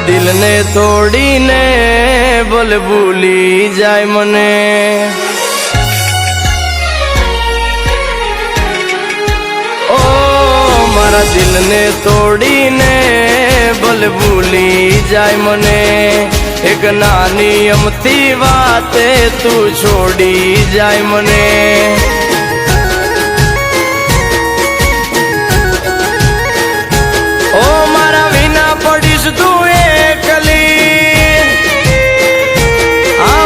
दिल ने तोड़ी ने बोल भूली जाए मने ओ मारा दिल ने तोड़ी ने बोल भूली जाए मने एक नानी अमती बाते तू छोड़ी जाए मने ओ मारा विना पड़ीस तू एकली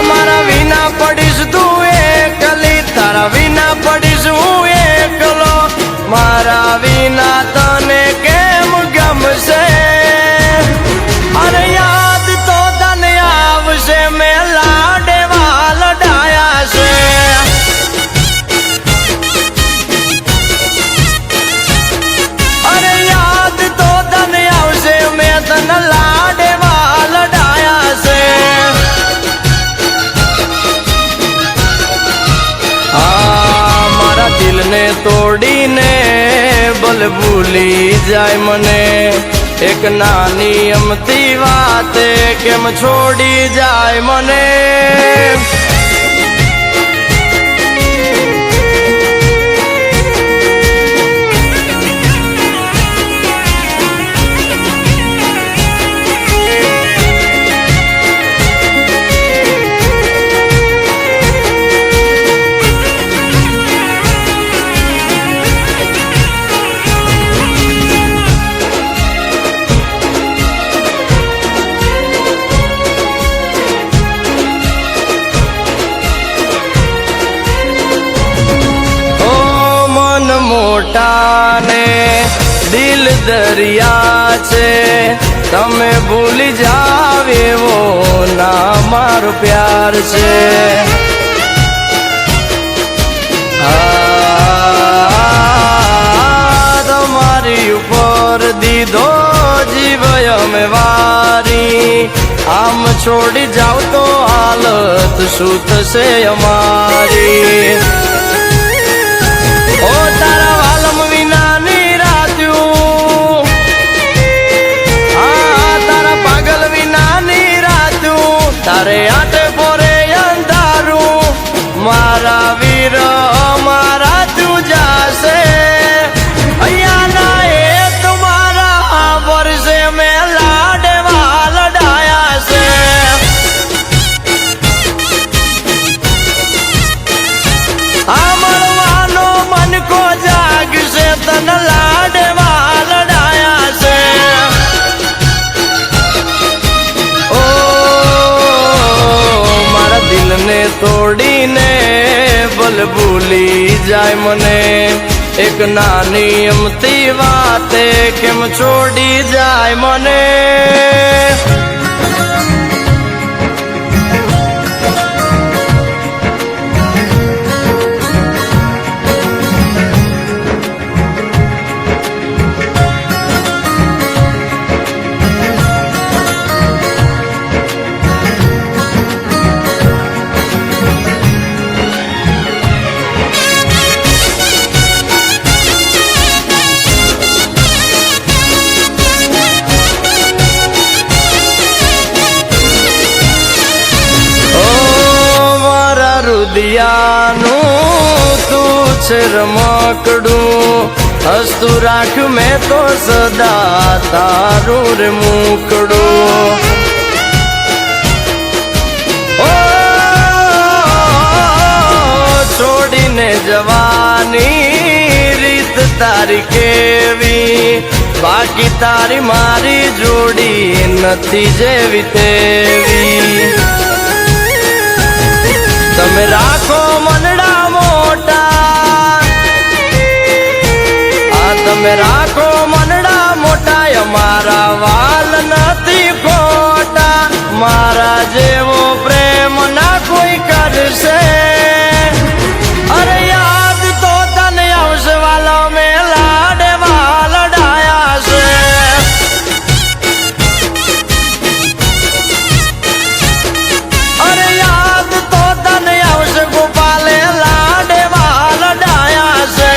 मारा विना पड़ीस तू एकली तारा विना पड़ीस हूँ एकलो मारा विना तने केम गमसे अरे याद तो तन आवशे मैं लाडे वाल डाया से अरे याद तो तन आवशे मैं तन लाडे वाल डाया से मारा दिल ने तोड़ी ने बल भूली जाए मने एक नानी अमती वाते केम छोड़ी जाए मने मोटा ने दिल दरिया छे तमे भूली जावे वो ना मारो प्यार से तुम्हारी ऊपर दीदो जीवय में वारी आम छोड़ी जाओ तो हालत सूत से हमारी ओ तारा वालम विना निरात्यू तारा पागल विना निरात्यू तारे आटे पोरे अंधारू मारा वीर मारा तू जासे अया ना ए तुम्हारा वर्षे में लाडे वाल डाया से को जाग से तन लाडे वाल डाया से ओ मारा दिल ने तोड़ी ने बल भूली जाए मने एक नानी अमती बाते केम छोड़ी जाए मने दियानु तू छे रमकड़ू હસતું રાખ મેં તો સદા તારું રે મુખડું. ઓ છોડીને જવાની રીત તારી કેવી, બાકી તારી મારી જોડી નથી જેવી તેવી. તમે રાખો મનડા મોટા, તમે રાખો મનડા મોટા, અમારા વાલ નથી ખોટા. મારા જેવો પ્રેમ ના કોઈ કરશે. અરે યાદ તો તને આવશે વાલો મેં લાડે વાલડાયા છે. અરે યાદ તો તને આવશે ગોપાલે લાડે વાલડાયા છે.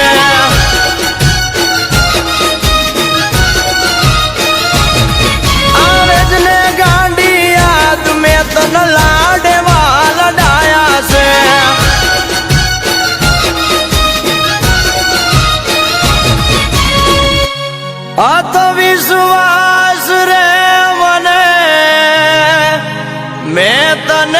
લાડે વાલડાયા છે. આ તો વિશ્વાસ રે મને મેં તને